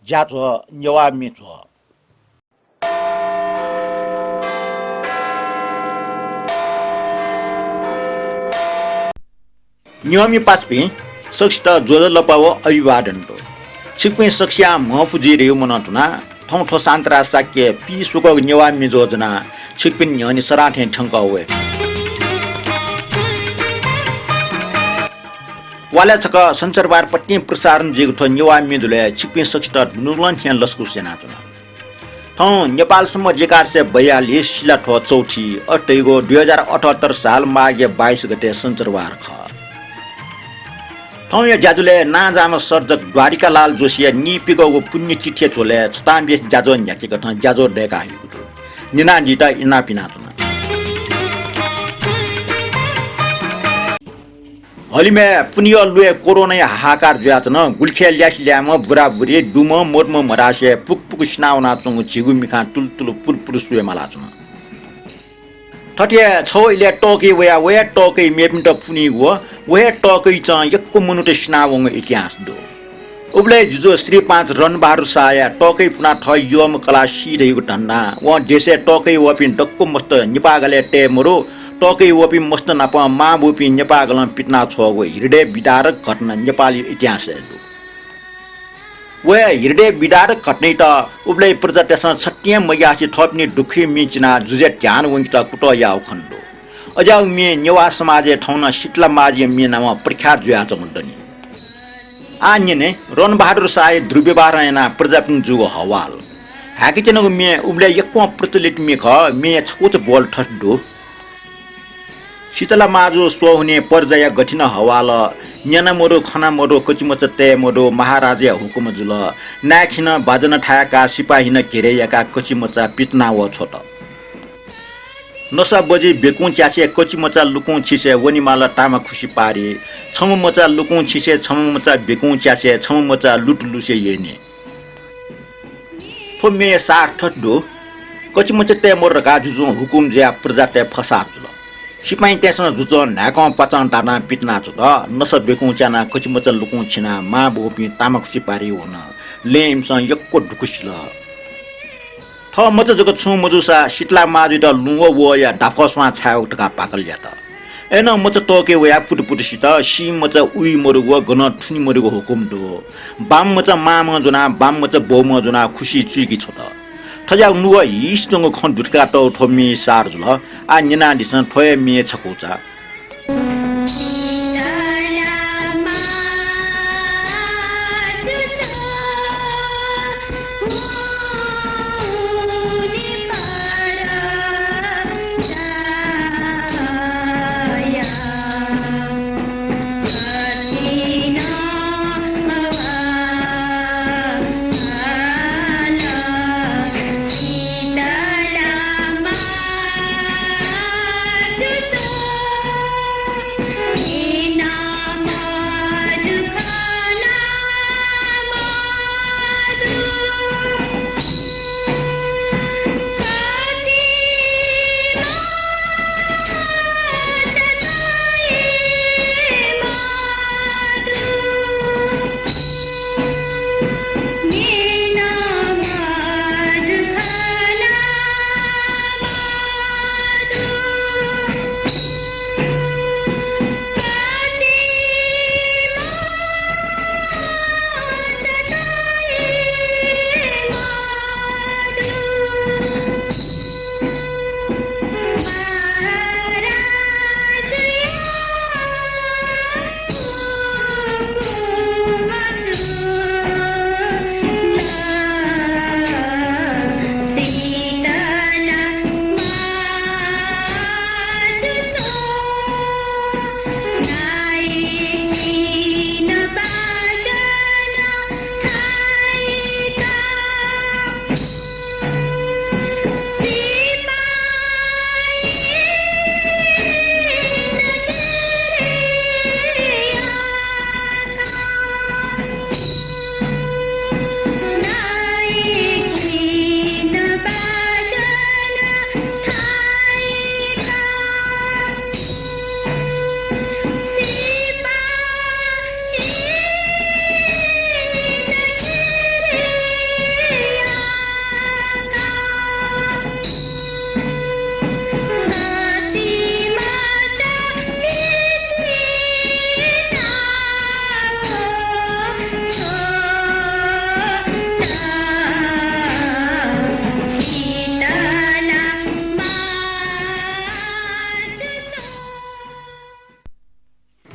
叫做Newa民族。Newa paspi saksta jodo lapawo abiwadan do. Chikpin saksia mahfuji reu monatuna thong tho santra sakye pi suko Newa mizo jana chikpin nyani sarathen thangkawe. वाला छक संचारबार पट्टी प्रसारण जिगु थो Newa मिजुले चिकपिन सक्स्टा नुलन हियान लस्कु सेना तुना थौ नेपाल सम्म जेकार से 42 शिला थो चौथी अटैगो 2078 साल माघे 22 गते संचारबार ख थौ या जाजुले ना जाम सर्जक द्वारिका लाल जोशी निपिको पुण्य चिठ्ठी छोले छताम्बे जाजो न्याके कथ जाजो डेका हिगु निना जिता इना पिना तुना हलिमे पुनियो लुए कोरोना हाहाकार ज्याचन गुल्खे ल्यास ल्याम बुराबुरी दुम मोर्म मरासे पुक पुक स्नाउना चंगु झिगु मिखा तुलतुल पुरपुर सुए मालाचन थटिया छौ इले टोके वया टोके मेपिन्ट पुनि वे टोके च यक्को मुनुट स्नावंग इतिहास दो उबले जुजो श्री 5 रणबहादुर साया टोके पुना थ योम कला सिरहेको टन्ना व देशे टोके वपिन डक्को मस्त निपागले टेमरो टोके वपि मस्त नाप मा बोपि नेपागल पिटना छोगो हृदय विदारक घटना नेपाली इतिहास वे हृदय विदारक घटना त उबले प्रजातेसन छट्टिया मयासी थप्ने दुखी मिचना जुजे ध्यान वंत कुटो याउ खण्डो अजाउ मे नेवा समाजे ठौना शीतला माजे मे नाम प्रख्यात जुया चमुडनी आन्यने रणबहादुर साय ध्रुवबारायना प्रजापिन जुगो हवाल हाकिचनको मे उबले यक्को प्रचलित मे ख मे छकोच बोल ठड्डो शीतला माजो सोहुने पर्जया गठिन हवाल न्याना मोरो खना मोरो कचिमच ते मोरो महाराजा हुकुम जुल नाखिन बाजन ठायाका सिपाहिन घेरेयाका कचिमचा पितना व छोट नसा बजी बेकुं च्यासे कचिमचा लुकुं छिसे वनिमाला टामा खुसी पारे छम मचा लुकुं छिसे छम मचा बेकुं च्यासे छम मचा लुटलुसे येने थो मे सार ठड्डो कचिमच ते मोर का जुजु हुकुम ज्या प्रजाते फसार जुल सिपाही त्यसमा जुचो नाकौ पचान टाना पिटना छु त नस बेकुं च्याना कचिमच लुकुं छिना मा बोपि टामा खुसी पारे होन लेमस यक्को ढुकुसिल थ मच जग छु मजुसा शीतला माजु त लुङो वो या डाफसमा छाउ टका पाकल ज्यात एन मच टोके वया पुटपुटसित सी मच उइ मरुगो गन थुनि मरुगो हुकुम दो बाम मच माम जुना बाम मच बोम जुना खुसी चुइकी छ त थजाउ नुव हिसजंग खन दुटका त थोमी सार जुल आ निना दिसन थोय मे छकुचा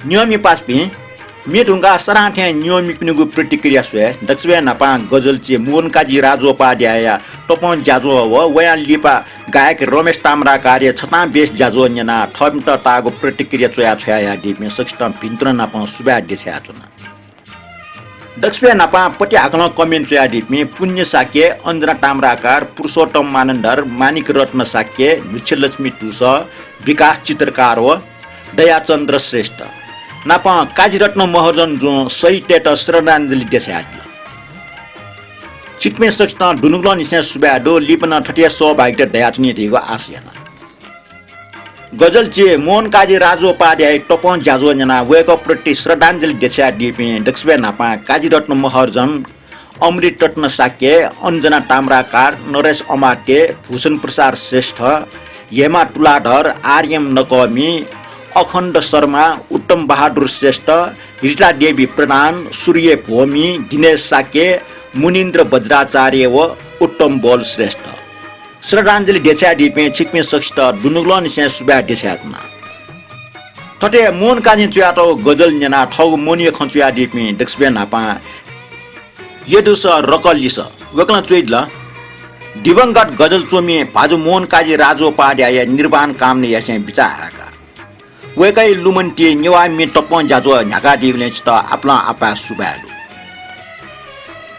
नियमी पासपी मेढुङ्गा सराठ्या नियमी पिनुगु प्रतिक्रिया स्वे दक्षिण नापा गजलचे मोहनकाजी राजोपाध्याय टपन जाजो व वया लिपा गायक रमेश ताम्रा कार्य छता बेस जाजो न्याना ठमित तागो प्रतिक्रिया चोया छया दिमे सक्षम भिन्त्र नापा सुबा देछया चुना दक्षिण नापा पति हाकन कमेन्ट चोया दिमे पुण्य साक्य अन्जना ताम्राकार पुरुषोत्तम मानन्दर मानिक रत्न साक्य नुच्छलक्ष्मी टुस विकास चित्रकार व दयाचन्द्र श्रेष्ठ नापा काजीरत्न महर्जन जो सही टेट श्रद्धाञ्जली देछया चिकमे सक्षता डुनुग्लो निसे सुब्याडो लिपन ठटिया सहभागिता दयाचनी दिगो आसियाना गजल चे मोहन काजी राजोपाध्याय टपन जाजो जना वेक प्रति श्रद्धाञ्जली देछया दिपे दक्षिण नापा काजीरत्न महर्जन अमृत रत्न साक्य अन्जना ताम्राकार नरेश अमात्य भूषण प्रसाद श्रेष्ठ हेमा तुलाधर आर्यम नकमी अखण्ड शर्मा उत्तम बहादुर श्रेष्ठ रीता देवी प्रधान सूर्य भूमि दिनेश साके मुनिन्द्र वज्राचार्य व उत्तम बोल श्रेष्ठ श्रद्धाञ्जली देछया दिपे छिकमे सक्षित दुनुग्लन से सुब्या देछयातना तटे मोन काजी चुयातो गजल न्याना ठग मोनिय खंचुया दिपे दक्षिण नापा यदुस रकलिस वकला चुइदला दिवंगत गजल चोमी भाजु मोहन काजी राजोपाध्याय निर्वाण कामने यसे बिचाहाका वेकै लुमन्टी नेवा मि टपन जाजो झ्याका दिगले त आपला आपा सुबालु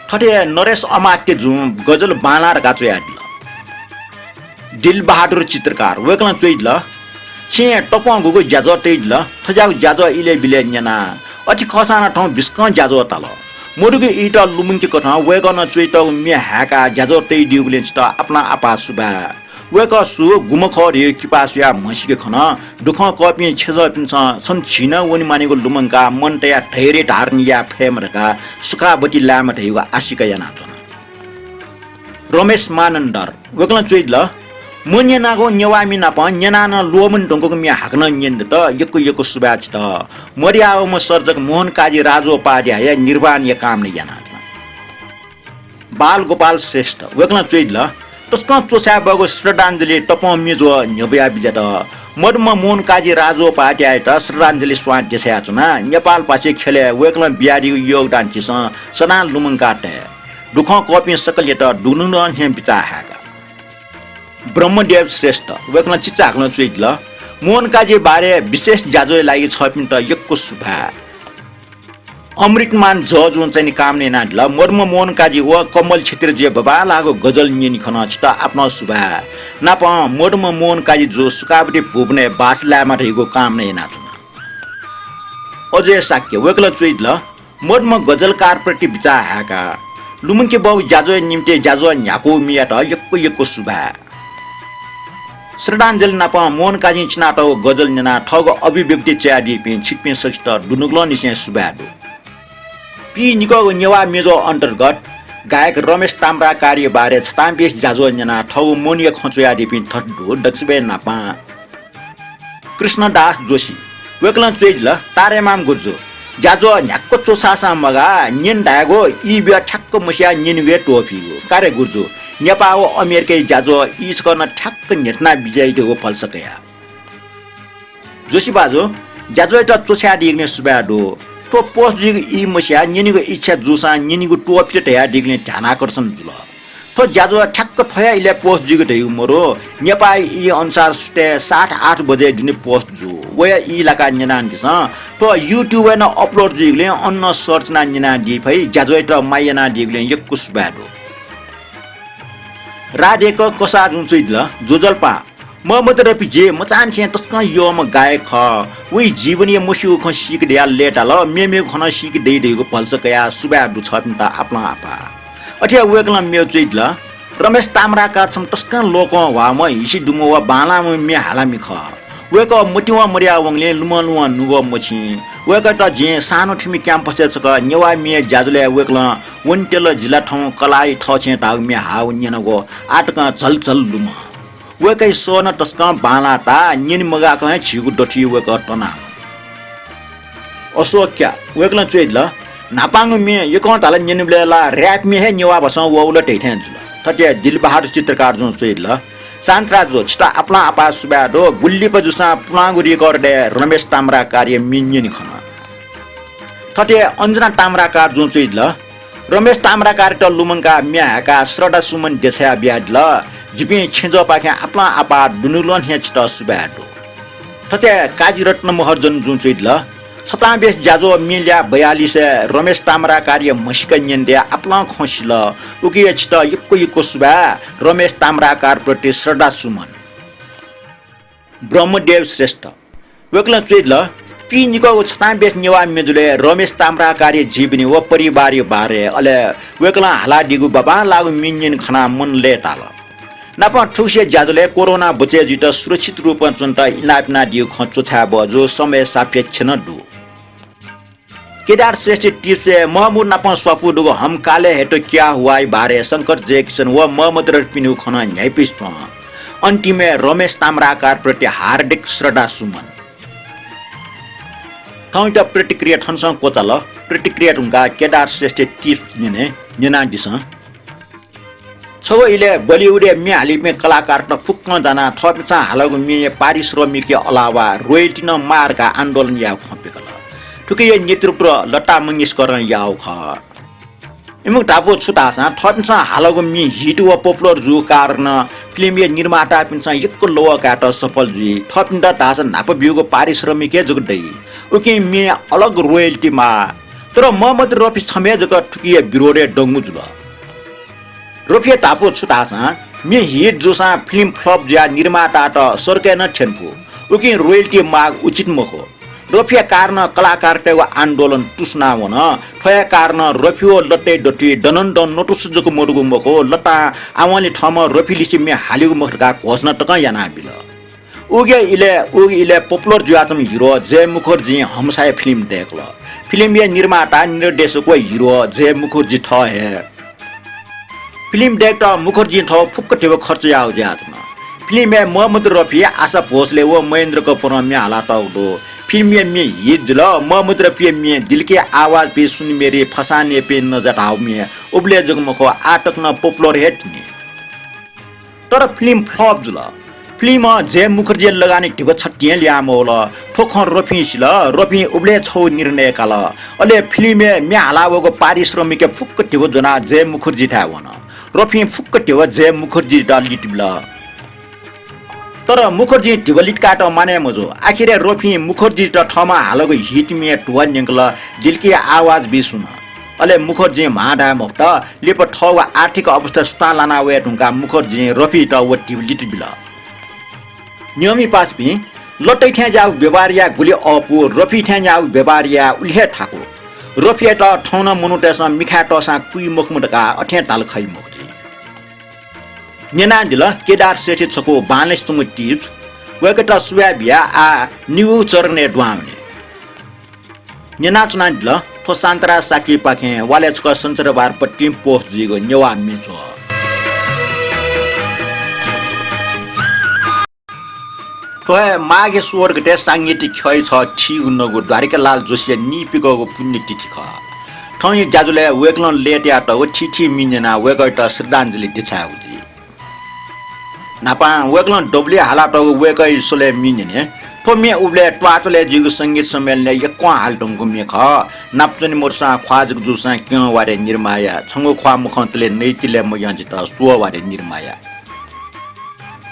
ठटे नरेश अमात्य जु गजल बानार गाचो यादल दिल बहादुर चित्रकार वेकला चोइदल छे टपन गुगु जाजो तेदल थजाउ जाजो इले बिले न्याना अति खसाना ठाउँ बिस्क जाजो तल मोडुगु इट लुमन्टी कथा वेगन चोइट मि हाका जाजो तै दिगले त आपला आपा सुबा वेक सु गुमखरे किपासया मसिके खन दुख कपि छेज पिन्छ सन छिन वनि मानेको लुमङ्का मनतया धेरै धार्निया फेमरका सुखाबती लाम धैगो आशिका याना तन रमेश मानन्दर वेकला चोइदल मुन्यनागो नेवामी नाप न्यानान लोमन ढोंगको मि हाक्न न्यन्द त यको सुबाच त मरियाव म सर्जक मोहन काजी राजोपाध्याय निर्वाण या कामले याना बाल गोपाल श्रेष्ठ वेकला चोइदल तस्क चोसा बगो श्रद्धाञ्जली टपम मिजो न्यवया बिजत मदम मोहन काजी राजोपाध्याय त श्रद्धाञ्जली स्वाद देछया चुना नेपाल पासे खेले वेकला बियारी योगदान चिस सना लुमङ्काटे दुख कपि सकल त दुनुन हे बिचाहाका ब्रह्मदेव श्रेष्ठ वेकला चिचाक्न चुइदल मोहन काजी बारे विशेष जाजो लागि छपिन त यक्को सुभा अमृतमान जज चाहिँ काम नै नाडल मर्म मोहन काजी व कमल क्षेत्र जे बाबा लागो गजल निनि खन छिटा आफ्नो सुभा नाप मर्म मोहन काजी जो सुकाबटी भुबने बासलामा रहेको काम नै नाथुन अझै साक्य वेकल चुइदल मर्म गजलकार प्रति विचार हाका लुमङ्के बाउ जाजो निम्ते जाजो न्याको मिया त यक्को सुभा श्रद्धाञ्जली नाप मोहन काजी चिनाटो गजल न्याना ठग अभिव्यक्ति च्याडी पे छिकपे सष्ट दुनुग्लो निसे सुबाडो पी निको नेवा मेजो अन्तर्गत गायक रमेश ताम्रा कार्य बारे छताम्बेस जाजो न्याना ठौ मोनिय खचुया दिपिन ठड्डो दक्षिबे नापा कृष्णदास जोशी वेकलन चोइजल तारेमाम गुर्जो जाजो न्याक्को चोसासा मगा निन डागो इ बिया ठक्क मसिया निन वे टोफियो कार्य गुर्जो नेपाल अमेरिकै जाजो इस गर्न ठक्क नेटना विजय देगो फलसकया जोशी बाजो जाजो त चोस्या दिग्ने सुबाडो तो पोस्ट जिग इ मसिया निनिको इच्छा जुसा निनिको टोपी तया दिग्ने ध्यान आकर्षण जुल तो जाजो ठक्क थया इले पोस्ट जिग दयु मरो नेपाल इ अनुसार सुते 7-8 बजे दिने पोस्ट जु वया इ लाका निनान दिस तो युट्युब न अपलोड जिगले अन्न सर्च ना निना दि भई जाजो त मायना दिगले यक्कु सुबाडो राडेको कसा जुन चुइदल जोजलपा मतर पिजे मचान छे तस्का यो म गायक ख उइ जीवनीय मुसु ख सिक दिया लेटा ल मेमे खन सिक दे देको फलसकया सुबा दु छपिन त आपला आपा अठिया वेकला मे चुइदल रमेश ताम्रा का छम तस्का लोक वा म हिसि दुमो वा बाला मे हालामी ख वेक मटिवा मरिया वंगले लुमलुवा नुगो मछि वेक त जे सानो ठिमी क्याम्पस छक नेवा मे जाजुले वेकला वन्टेल जिल्ला ठौ कलाई ठ छे ताग मे हाउ न्यनको आटका चल लुम वेकै सोन तस्का बालाटा निन मगा क छिगु डठी वेक तना अशोक्या वेकला चुइदल नापाङ मे यको ताला निनबलेला र्याप मे हे नेवा बस वौल टेथेन जुल थटे दिल बहादुर चित्रकार जो चुइदल सान्त्रा जो छिटा आपला आपा सुबाडो गुल्ली पजुसा पुलागुरी गर्दे रमेश ताम्रा कार्य मिन्यन खना ठटे अन्जना ताम्राकार जुन चाहिँ ल रमेश ताम्राकार त लुमङका म्याका श्रद्धा सुमन देछया ब्याड ल जिपे छेजो पाखे आपला आपा दुनुलन हे छिट सुबाडो ठटे काजी रत्न महर्जन जुन चाहिँ ल सताबेस जाजो मिल्या 42 रमेश ताम्राकार मसिक न्यन्दे आपला खसिल उकि छिट यक्को सुबा रमेश ताम्राकार प्रति श्रद्धा सुमन ब्रह्मदेव श्रेष्ठ वेकला चाहिँ ल पिनिको छताबेस नेवा मेजुले रमेश ताम्राकारी जीवनी व परिवार बारे अले वेकला हाला दिगु बाबा लागु मिन्यन खना मन लेटाल नापा ठुसे ज्याजुले कोरोना बचे जित सुरक्षित रूपमा चन्त इनापना दिउ खचो छा बजो समय सापेक्ष न दु केदार श्रेष्ठ टिप्स महमूद नापा स्वाफु दुगो हम काले हेटो क्या हुआई बारे शंकर जैक्सन व महमूद र पिनु खना न्यायपिस अन्तिमे रमेश ताम्राकार प्रति हार्दिक श्रद्धा सुमन थौट प्रतिक्रिया ठनसँग कोचाल प्रतिक्रिया उनका केदार श्रेष्ठ टिप्स नेना दिस छौ इले बलिउड मे हालिमे कलाकार त फुक्न जाना थपचा हालगु मे पारिश्रमिक अलावा रोयल्टी न मार्का आन्दोलन या खपेकल ठुके नेतृत्व लता मंगेशकर याउ ख इमु टापो छुटासा थपचा हालगु मे हिट व पपुलर जु कारण फिल्म निर्माता पिन्छ यक्को लोवा काट सफल जु थपिन्दा दास नाप बिउको पारिश्रमिक जुगदै उकि मे अलग रोयल्टी मा तर मोहम्मद रफी छमे जग ठुकिए विरोधे डंगु जुल रफी टापो छुटासा मे हिट जोसा फिल्म फ्लप ज्या निर्माता त सरके न छेनपु उकि रोयल्टी माग उचित मखो रफिया कारण कलाकार टेवा आन्दोलन टुस्ना वन फया कारण रफियो लटे डटी दनन दन नोटुस जको मोडुगु मखो लता आवाले ठम रफी लिसि मे हालिगु मखका घोषणा टक याना बिल उगे पपुलर जुआतम हिरो जय मुखर्जी हमसाय फिल्म देखल फिल्म निर्माता निर्देशक हिरो जय मुखर्जी थ हे फिल्म डाइरेक्टर मुखर्जी थ फुक्क टेव खर्च आउ जातमा फिल्म मोहम्मद रफी आशा भोसले व महेन्द्र कपूर में हाला टाउडो फिल्म में हिट ल मोहम्मद रफी में दिल के आवाज पे सुन मेरे फसाने पे नजर आओ में उबले जगमखो आटक न पपुलर हेट नि तर फिल्म फ्लप जुल फिल्म जय मुखर्जी लगाने ढिगो छट्टिए ल्याम होला ठोख रफी सिल रफी उबले छौ निर्णय काल अले फिल्म में हलावको पारिश्रमिक फुक्क ढिगो जना जय मुखर्जी था वन रफी फुक्क ढिगो जय मुखर्जी द लिटिबल तर मुखर्जी ढिगलिट काट माने मजो आखिर रफी मुखर्जी त ठमा हालको हिट में टुवा निकल दिल की आवाज भी सुन अले मुखर्जी माडा मफ्ट लेप ठवा आर्थिक अवस्था सुता लाना वे ढुंगा मुखर्जी रफी त व ढिगलिट बिल नियमी पास भी लटै ठ्या जाउ व्यवहारिया गुली अपु रफी ठ्या जाउ व्यवहारिया उल्हे ठाको रफी त ठौन मनुटेस मिखा टसा कुइ मुखमुटका अठ्या ताल खै मुखजी नेना दिल केदार सेठी छको बालेस तुम टिप्स वेकटा सुयाबिया आ न्यू चरने द्वाउने नेना चुना दिल थो सान्तरा साकी पाखे वाले छको संचरबार पट्टी पोस्ट जिगो नेवा मेछो तो मागे स्वर्ग ते सांगीतिक खै छ ठी उन्नको द्वारिका लाल जोशी निपिको पुण्यतिथि ख ठौई जाजुले वेकलन लेट्या त ठिठी मिनेना वेकट श्रद्धाञ्जलि दिछाउजी नापा वेकलन डब्ले हाला त वेकै सोले मिनेने तो मे उबले ट्वाचले जिगु संगीत सम्मेलन यक्वा हालटंगु मे ख नाप्चनि मोरसा ख्वाज जुसा क्यो वारे निर्माया छंगु ख्वा मुखन्तले नैतिले मयजित सो वारे निर्माया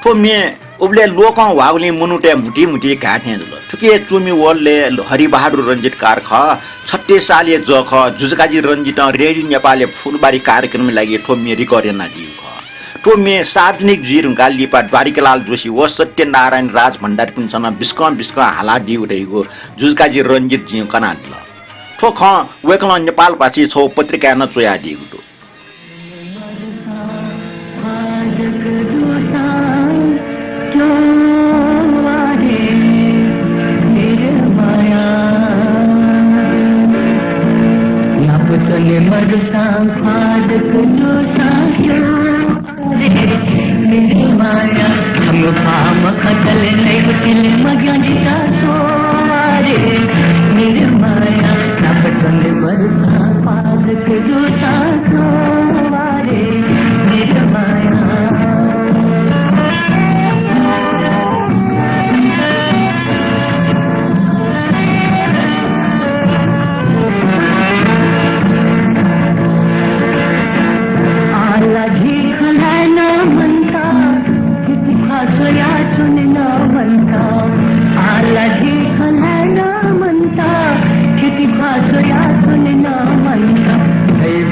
तो मे उबले लोक वागले मुनुटे मुटी मुटी काठे ल ठुके चुमी वलले हरिबहादुर रञ्जित कार ख 36 साले जख जुजकाजी रञ्जित रेडियो नेपालले फुलबारी कार्यक्रम लागि ठो मे रिकर्डेना दिउ ख तो मे सार्वजनिक जिरुङका लिपा द्वारिकालाल जोशी व सत्यनारायण राज भण्डारी पनि छन् बिस्क हाला दिउ रहेको जुजकाजी रञ्जित जी कनाल ल ठो ख वेकल नेपाल पासी छौ पत्रिका न चोया दिउ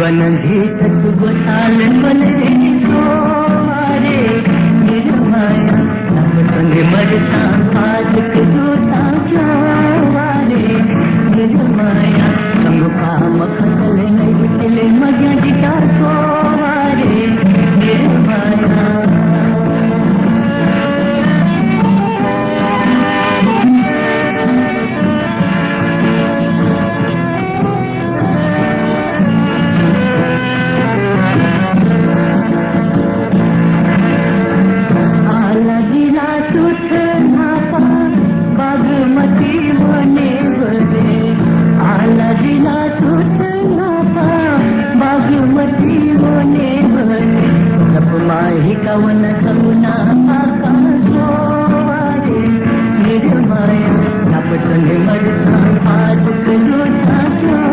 जीवन गीत सुगोताल बने सोरे निर्माया अब तने मरता आज के दूता क्यों निर्माया संग काम खतल नहीं चले मजा दिता सोरे निर्माया कवन कमुना आकाशोरे निर्माया अपने मरता आज कलूटा क्यों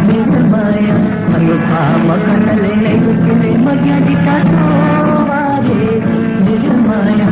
निर्माया अनुपा मकनल नहीं चले मग्या दिखा सोवारे निर्माया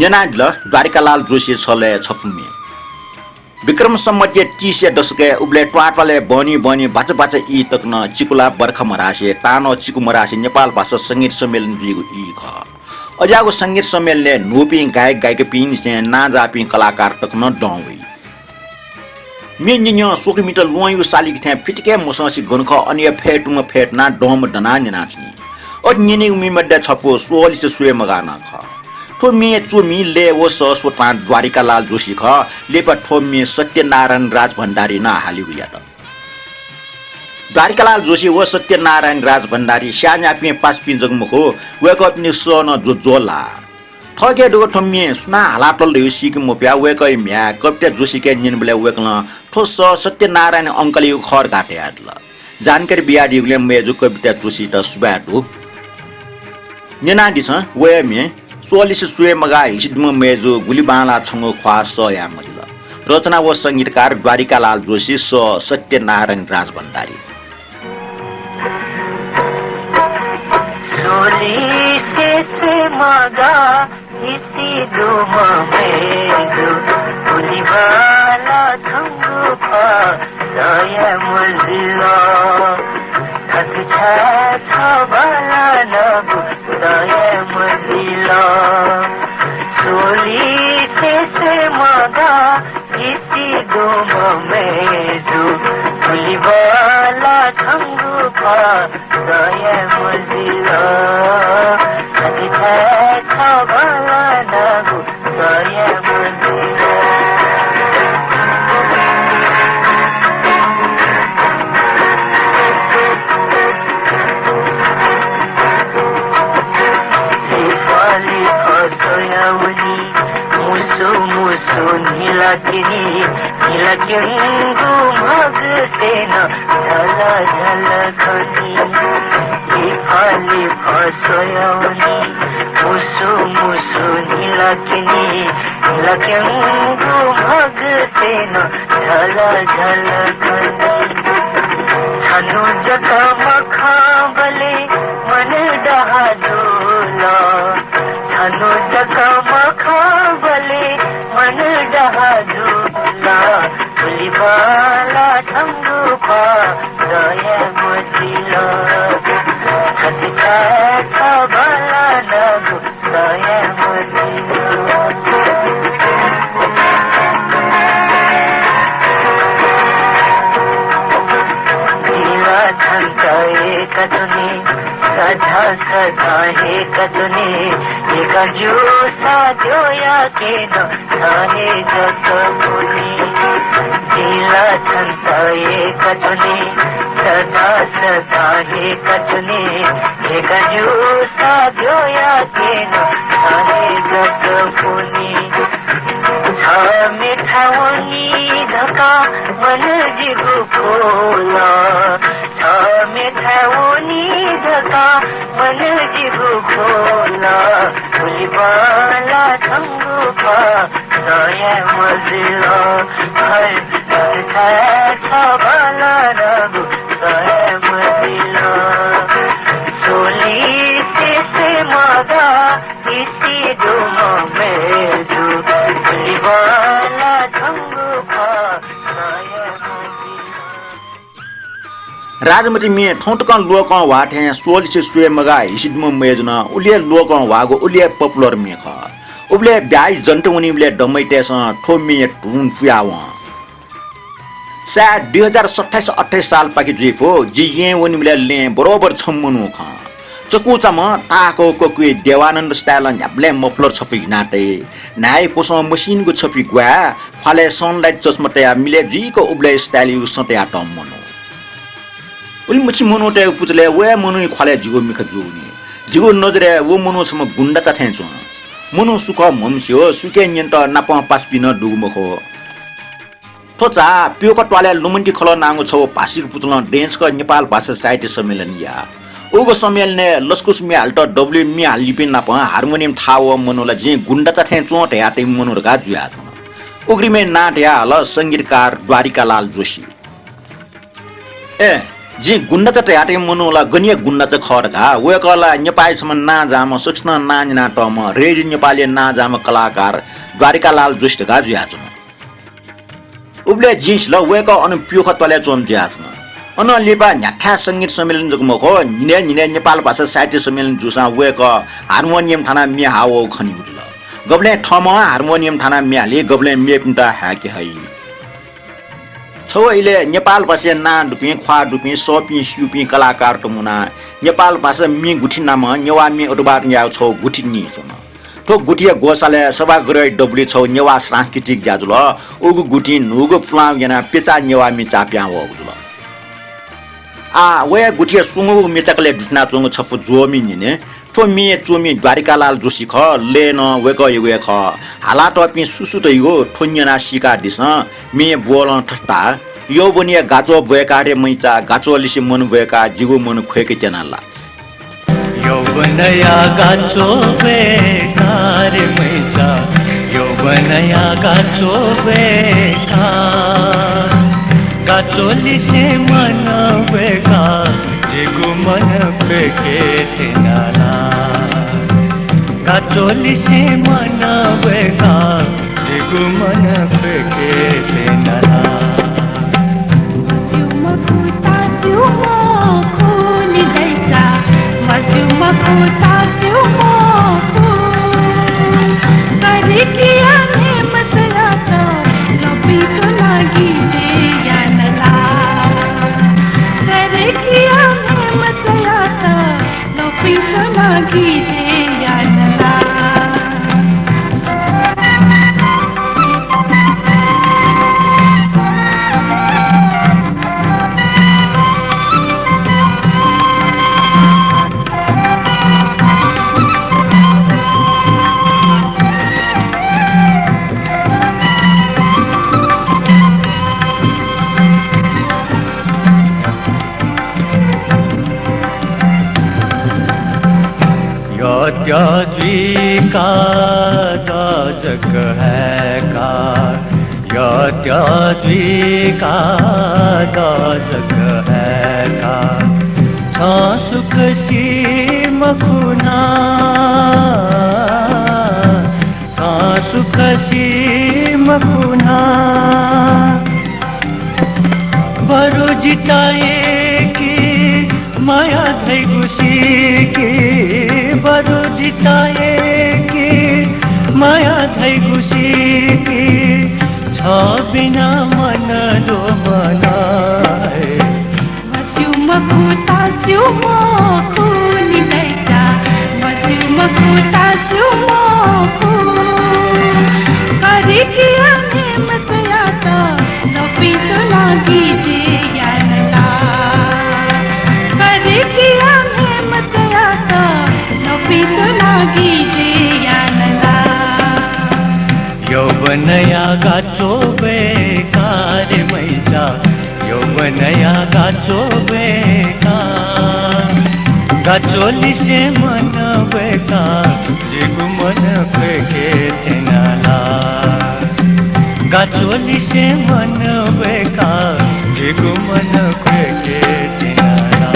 Nyanadla Dwarika Joshi Sole Chofumi Vikram Samajye Tisha Doske Uble Twatwale Boni Bacha Bacha E Tokna Chikula Barkha Marashe Tano Chiku Marashe Nepal Bhasha Sangit सम्मेलन जुगु ई ख अजाको संगीत सम्मेलनले नोपिङ गायक गायिका पिन से नाजा पिन कलाकार तक्न डौई मिन्य सोकिमिटर लोयु सालिक थे फिटके मोससी गनख अन्य फेटुम फेटना डोम डना नाच्नी और निने उमी मड्डा छपो सोली से सुए मगाना ख ठो मे चुमी ले वो सोता द्वारिका लाल जोशी ख लेपा ठो मे सत्यनारायण राज भण्डारी ना हाली गुया त द्वारिका लाल जोशी वो सत्यनारायण राज भण्डारी श्यान्या पे पास पिन जगमुखो वेक अप नि सोन जो जोला ठगे दो ठम्मे सुना हाला टल दे सिक मोप्या वेक म्या कप्टे जोशी के निन बले वेकला ठो सत्यनारायण अंकल यु खर घाटे आडला जानकारी बियाडी गुले मे जो कविता जोशी त सुबाटु नेना दिस वे मे सोलिस सुए मगा हिसिदम मेजो गुलीबाला छंगो ख्वा सया मदिला रचना व संगीतकार द्वारिका लाल जोशी सत्यनारायण राज भण्डारी सोलिस मगा हिसिदम मेजो गुलीबाला छंगो ख्वा सया मदिला थक छ बला नगु सया मदिला सोली से मगा इसी दोम में जो खुली वाला खंगू खा सया मदिला अच्छा बला नगु सया मदिला नीलकेंगु भगतेन झला झला खनी लिफाली फसयौनी मुसु नीलकेंगु भगतेन झला झला खनी छनु जका मखाबले मन डहा डोला छनु जका मखाबले मन डहा डोला गुलीबाला ठंगु पा दया मदिला हटका था बला नगु दया मदिला दिला छंकाए कतुने सधा सधा हे कतुने गजु साध्यो या केन थाहे जत पुनी जिला छन्त एक चुने सदा सदा हे कचुने गजु साध्यो या केन थाहे जत पुनी मिठावनी धका मन जिगु खोला मिठावनी धका मन जिगु खोला फुलबाला थंगु पा सया मजिला हर छा बाला रगु सया मजिला सोली से मागा इसी डुमा में जो फुलबाला थंगु पा सया मजिला राजमती मे ठौटकन लोकन वाठे सोल से सुए मगा हिसिदम मेजना उलिए लोकन वागो उलिए पपुलर मे ख उबले ब्याइ जन्ट उनीले डमैटेस ठोमी टुन फुयाव सा 2027-28 साल पाकी जिफो जिगे उनीले ले बरोबर छम्मनु ख चकुचाम ताको कोकुए देवानन्द स्टाइल न्याब्ले मफलर छफि नाटे नाइ कोसो मसिन को छफि ग्वा फाले सनलाइट चस्मटे मिले जिको उबले स्टाइल यु सटे आटमनु उली मछि मनुटे पुचले वे मनु खले जिगो मिख जुनी जिगो नजरे वो मनु सम गुन्डा चाथेन्चो मनु सुख ममस्यो सुके नियन्त नाप पासपिन डुगुमखो थोचा पियोको टवाले लुमन्टी खलो नांगो छौ भाषिक पुचल डेन्सको नेपाल भाषा साहित्य सम्मेलन या ओगो सम्मेलनले लस्कुस मे हाल्ट डब्ल्यू मे हालिपिन नाप हार्मोनियम थाव मनुला जे गुन्डा चाथेन्चो टेयाते मनुरगा जुया छ उग्रीमे नाट्या हल संगीतकार द्वारिका लाल जोशी ए जी गुन्डा चाहिँ हाटे मनुला गनिया गुन्डा चाहिँ खडका वेकला नेपाली सम ना जाम सक्ष्ण नानिना टम रेडी नेपाली ना जाम कलाकार द्वारिका लाल जोशी गा जुया छ उबले जिस ल वेक अन पियोख तले चोम ज्या छ अन लेबा न्याठा संगीत सम्मेलन जगम हो निने नेपाल भाषा साहित्य सम्मेलन जुसा वेक हार्मोनियम थाना मे हाओ खनि उजल गबले ठम हार्मोनियम थाना मेले गबले मेपिन्ता हाके है छौ अहिले नेपाल भाषा ना डुपी ख्वा डुपी सोपी सुपी कलाकार टमुना नेपाल भाषा मि गुठी नाम नेवा मि अडबार याउ छौ गुठी नि छ ठो गुठिया गोसाले सभा गरे डब्ल्यू छौ नेवा सांस्कृतिक जाजुल उगु गुठी नुगु फ्लाउ याना पेचा नेवा मि चाप्या हो जुल आ वे गुठिया सुंगु मिचकले दुना चंगु छफु जोमि निने ठो मि चोमि द्वारिका लाल जोशी ख लेन वेक युगे ख हाला टपि सुसु तइगो ठोन्यना सिका दिस मि बोल ठट्टा यो बनिया गाचो भएकारे मैचा गाचो लिसि मन भएका जिगो मन खोएके चनाला यो बनया गाचो भएकारे मैचा यो बनया गाचो भएकार गाचो लिसि मन भएका जिगो मन खोएके चनाला गाचो लिसि मन भएका जिगो मन खोएके चनाला द्वारिका जग है का द्वारिका जग है का छ सुख सीम खुना छ सुख सीम खुना बरु जिताए की माया धै खुशी की बरु जिताए की माया धै खुशी की छ बिना मन लो मनाए मस्यु मखुता स्यु मखु नि दैचा मस्यु मखुता स्यु यौवनया गाचो बेकार मैजा यौवनया गाचो बेकार गाचोली से मन बेकार जिगु मन फेके तेनाला गाचोली से मन बेकार जिगु मन फेके तेनाला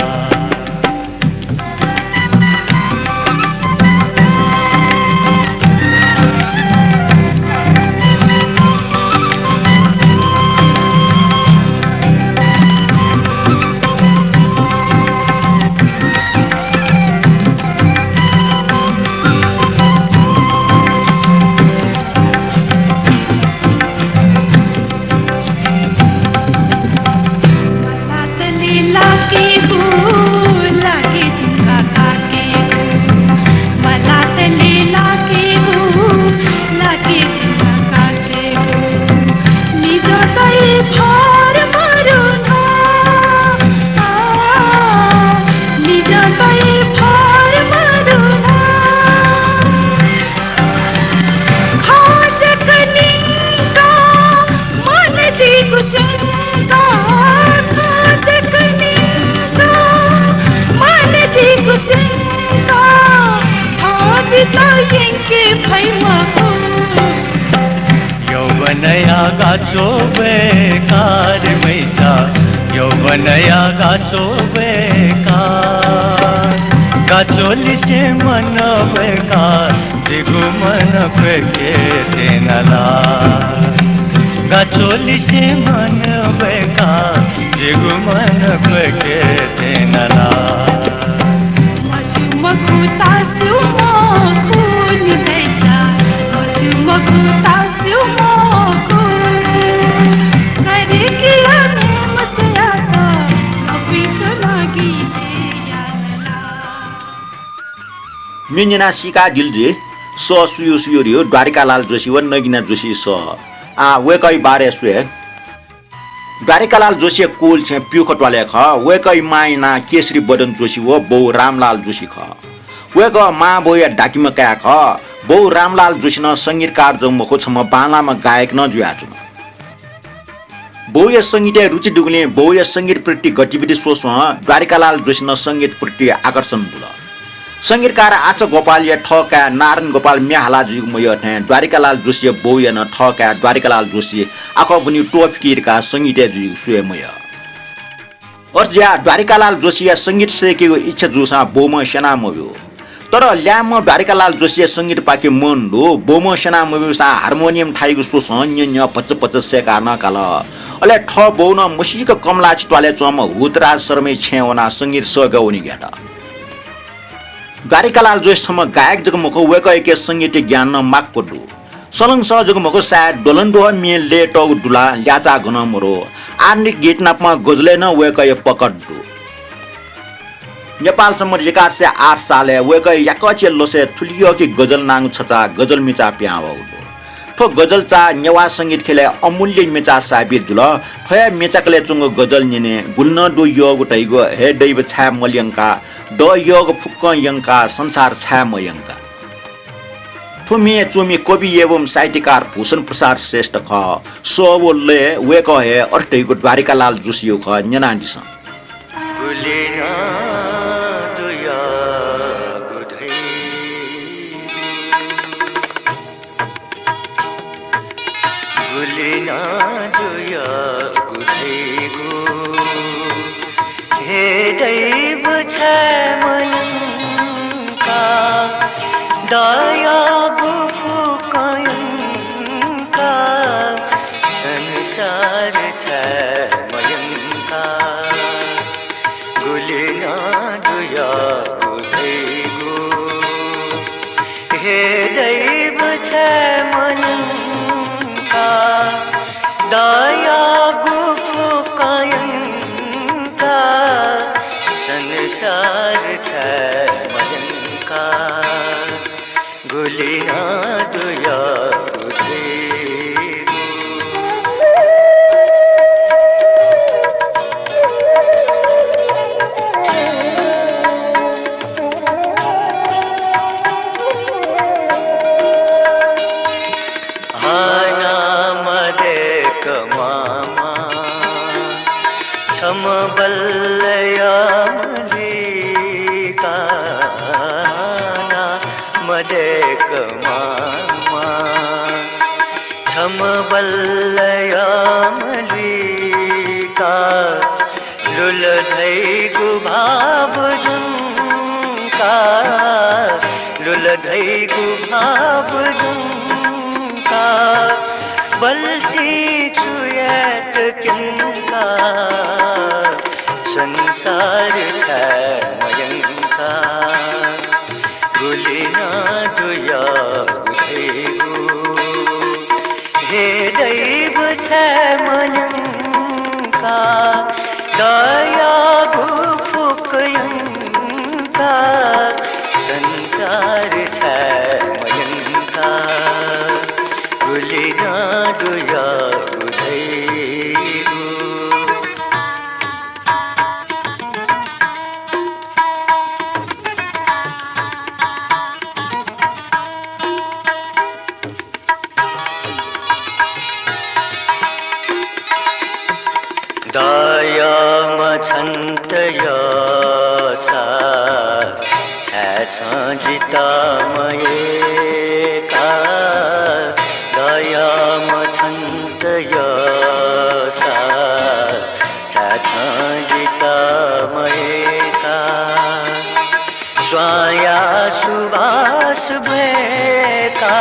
यौवनया गाचो बेकार मैजा यौवनया गाचो बेकार गाचोली से मन बेकार जिगु मन फेके तेनाला गाचोली से मन बेकार जिगु मन फेके तेनाला मिन्जना सिका दिलजे स सुयो सुयो रियो द्वारिकालाल जोशी व नगिना जोशी स वेकै बारे सुए द्वारिकालाल जोशी कोल छे प्युखटवाले ख वेकै माइना केसरी बदन जोशी व बौ रामलाल जोशी ख वेक मा बोया डाकिम का ख बौ रामलाल जोशी न संगीतकार जम खोछम बालामा गायक न जुयाचु बौय संगीत रुचि दुगले बौय संगीत प्रति गतिविधि सोच द्वारिकालाल जोशी न संगीत प्रति आकर्षण बुल संगीतकार आशा गोपाल या ठका नारायण गोपाल म्याहाला जुग मय थे द्वारिकालाल जोशी बौय न ठका द्वारिकालाल जोशी आखो पनि टोपकीरका संगीत जुग सुय मय अर्ज्या द्वारिकालाल जोशी संगीत सेकेको इच्छा जोसा बोम सेना मयो तर ल्याम द्वारिकालाल जोशी संगीत पाके मन लो बोम सेना मयो सा हार्मोनियम ठाइको सो सन्य पच पच सेका नकाल अले ठ बौन मुसिक कमला टवाले चम हुतराज शर्मे छेवना संगीत सगाउनी ग्याटा द्वारिकालाल जोशीसम्म गायक जगमुख वेक एके संगीत ज्ञान न माग पडु सलङ स जगमुख सायद डोलन्दो मे ले टग दुला ल्याचा घन मरो आर्निक गीत नापमा गजले न वेक ए पकडु नेपाल सम्म 1908 साले वेक याकचे लोसे थुलियो कि गजल नाङ छचा गजल मिचा प्याव ठो गजल चा नेवा संगीत खेले अमूल्य मेचा साबिर जुल थया मेचाकले चुंग गजल निने गुन्न दो योग उठैगो हे दैव छा मल्यंका द योग फुक्क यंका संसार छा मयंका थुमे चुमी कवि एवं साहित्यकार भूषण प्रसाद श्रेष्ठ ख सोवले वेक हे अष्टैगो द्वारिकालाल जोशी ख न्यनादिस गुलेना दुया गुधै गुलेना दुया गुधै गो हे दैव छा मनका दया गुफुकयंका संसार छा मयंका गुलेना दुया गुधै गो हे दैव छा मनका दया गुफुकयंका संसार छा मयंका गुलेना दुया गुधै आना कमामा छम बल्लयामलिका लुलधै गुभाव जुंका लुलधै गुभाव जुंका बलसी छुयत किनका संसार छ मयंका गुलिना जुया गुथेगु हे दैव छ मयंका दया भूफुकयंका संसार छ मयंका गुलिना जुया गुथेगु दया मछन्त यसा छ जिता मयेका दया मछन्त यसा छ जिता मयेका स्वाया सुभाष भएका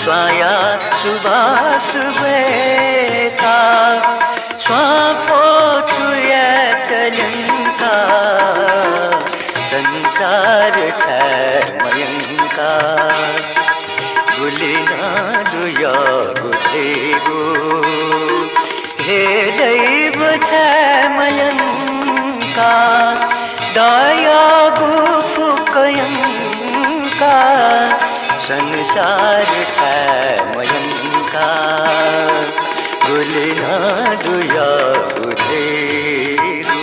स्वाया सुभाष भएका स्वापो छुयतलिंका संसार छ मयंका गुलिना दुया गुथेगु हे दैव छ मयंका दया गुफुकयंका संसार छ मयंका गुलिना दुया गुथेगु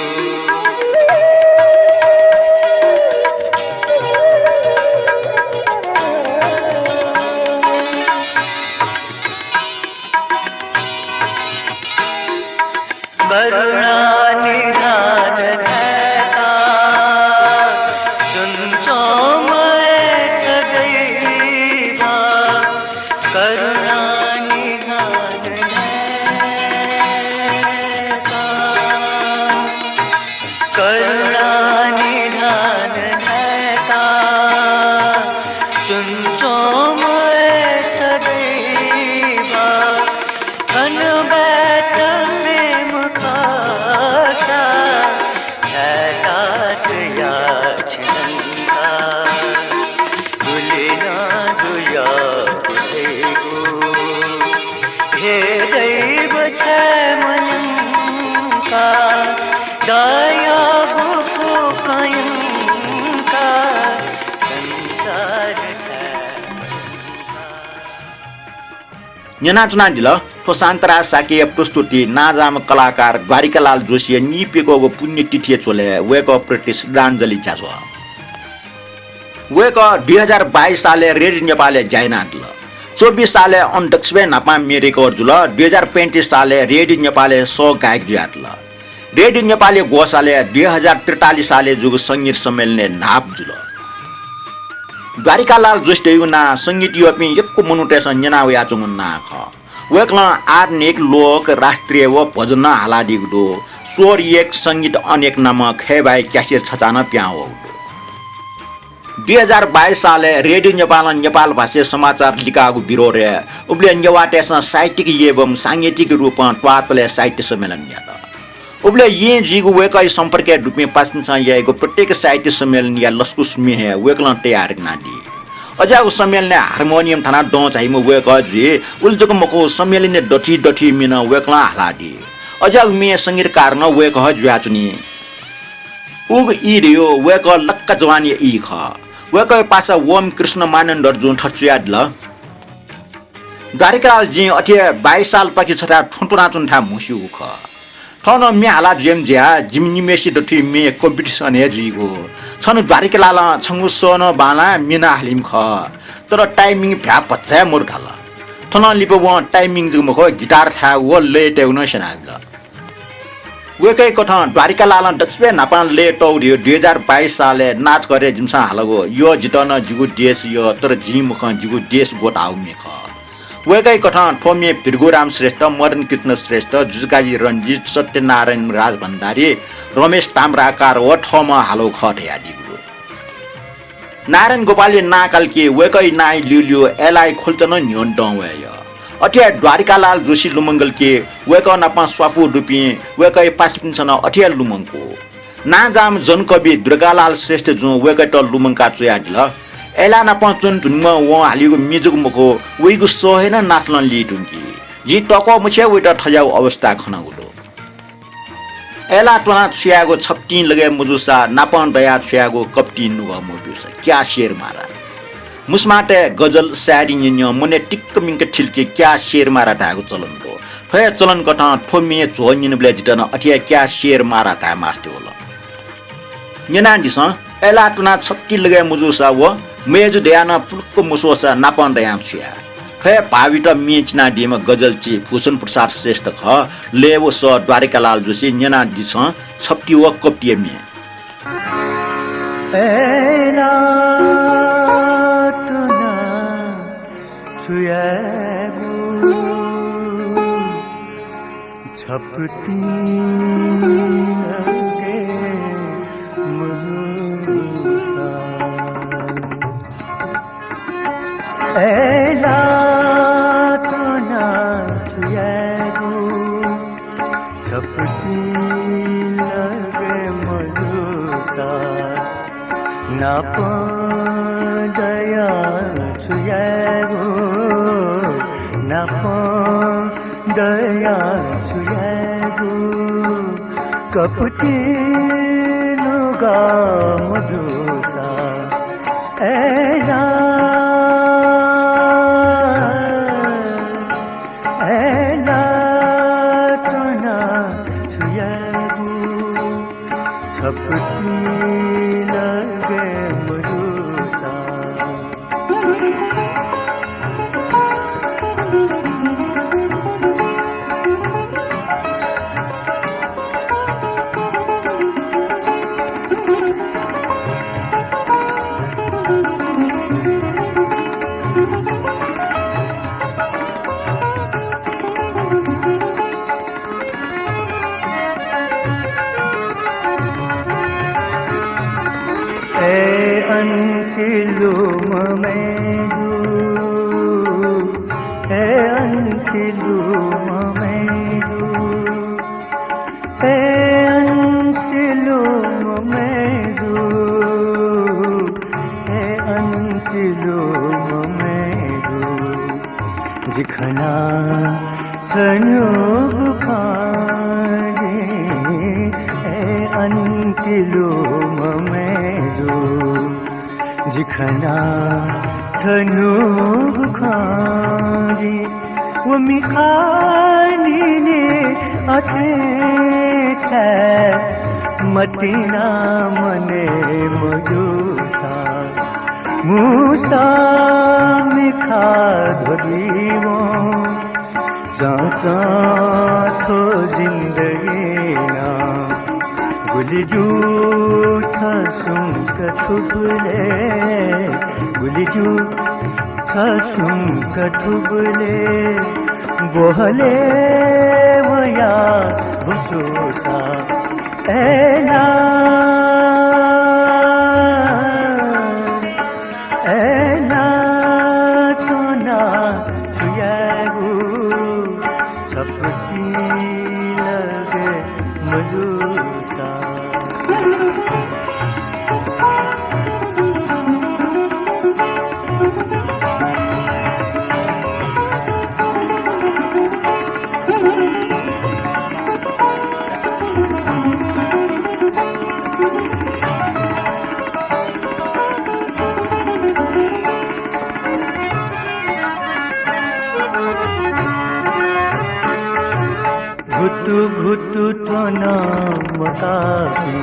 करुणा निधान धैता चुंचो मैं छ गईवा करुणा निधान धैता करुणा निधान धैता चुंचो मैं छ गईवा खन बैठ प्रेम खासा छटासया छिनका गुलिना दुया गुथेगु हे दैव छ मयंका दया गुफुकयंका संसार छ न्यनाचना दिल तो शान्तरा साकीय प्रस्तुति नाजाम कलाकार द्वारिकालाल जोशी निपेको पुण्यतिथि चोले वेक प्रति श्रद्धाञ्जली चासो वेक 2022 साले रेडियो नेपालले जाइना दिल 24 साले अन्तक्ष्वे नापा मेरेको जुल 2035 साले रेडियो नेपालले 100 गायक जुयातल रेडियो नेपालले गोसाले 2043 साले जुगु संगीत सम्मेलन नाप जुल द्वारिकालाल जोशी ना संगीत योपि यक्को मनुटेसन न्यनाउ याचुङ ना ख वेकला आर्निक लोक राष्ट्रिय व भजन हालाडिगडो स्वर एक संगीत अनेक नामक खेबाई क्यासेट छचान प्याउ 2022 साले रेडियो नेपाल नेपाल भाषा समाचार लिकागु बिरो रे उब्ले नेवाटेसन साहित्यिक एवं सांगीतिक रूपमा ट्वातले साहित्य सम्मेलन याद उब्ले ये जिगु वेकै सम्पर्क रूपमे पास्मिसा याको प्रत्येक साहित्य सम्मेलन या लस्कुस मिहे वेकला तयार नाडी अजाको सम्मेलन हार्मोनियम थाना डो चाहिँ म वेक जी उल्जको मको सम्मेलन डठी डठी मिन वेकला हालाडी अजाको मे संगीतकार न वेक ह ज्याचुनी उग ई रियो वेक लक्क जवानी ई ख वेक पासा ओम कृष्ण मानन्दर जुन ठचुया ल द्वारिकालाल जी अथे 22 साल पछि छटा ठुटुना चुन था मुसु ख ठन मे हाला जेम ज्या जिमनी मेसी डठी मे कम्पिटिसन हे जिगो छन द्वारिकालाल छंगु सोन बाला मिना हालिम ख तर टाइमिङ भ्या पच्चा मोर ढाला ठन लिपो व टाइमिङ जुम ख गिटार था व लेट एउन सनाबल वेकै कथा द्वारिका लाल डक्सबे नापान ले टौरियो 2022 साले नाच करे जिमसा हालगो यो जितन जिगु देश यो तर जिमुख जिगु देश गोट आउमे ख वेकै कथा ठोमे पिरगुराम श्रेष्ठ मदन कृष्ण श्रेष्ठ जुजकाजी रञ्जित सत्यनारायण राज भण्डारी रमेश ताम्राकार व ठमा हालो खट यादिगु नारायण गोपालले नाकाल के वेकै नाइ लिलियो एलाई खोल्चन न्योन डवे अठिया द्वारिकालाल जोशी लुमङ्गल के वेक नापा स्वाफु डुपी वेकै पासपिनसन अठिया लुमङको नाजाम जनकवि दुर्गालाल श्रेष्ठ जो वेकै त लुमङका चुया दिल एला नापा चुन धुन्म व हालिगु मिजुग मको वेगु सोहेन नाचलन लिटुङ्की जी टको मुछे वेटा ठजाउ अवस्था खनागुलो एला टना छुयागो छप्टी लगे मुजुसा नापन दया छुयागो कप्टी नुगा मोबिउसा क्या शेर मारा मुस्माटे गजल स्यारी न्य मने टिक्क मिंक छिल्के क्या शेर मारा ढागो चलन हो फय चलन कथा ठोमिए झोनिन ब्ले जितन अठिया क्या शेर मारा ढा मास्ते होला न्यना दिस एला टुना छप्टी लगे मुजुसा व मेजु दयाना पुल्क मुसोसा नापन दयाम छुया फय भाविट मिचना दिम गजल ची भूषण प्रसाद श्रेष्ठ ख लेवो स द्वारिकालाल जोशी न्यना दिस छप्टी व कप्टिए मि एला छुयागु छपती लगे मुजुसा एला तो ना छुयागु छपती लगे मुजुसा नाप दया छुयागु नाप दया छुयागु कपटी लुगा मुदुसा एला एला तना छुयागु छपटी लगे मुदुसा अंतिलु ममेजु ए अंतिलु ममेजु ए अंतिलु ममेजु ए अंतिलु ममेजु जिखना छन्यो बुखाजी ए अंतिलु ममेजु जिखना छन्यो बुखाजी वो मिखानीले आखे छे मतिना मने मजुसा मुसा मिखा धोदीवो चाचा थो जिंदगीना गुलिजू छसुम कथुबले गुलिजू छसुम कथुबले बोहले वया भुसुसा एला एला तोना छुयागु छपती लगे मजुसा घुतु घुतु तना मकापी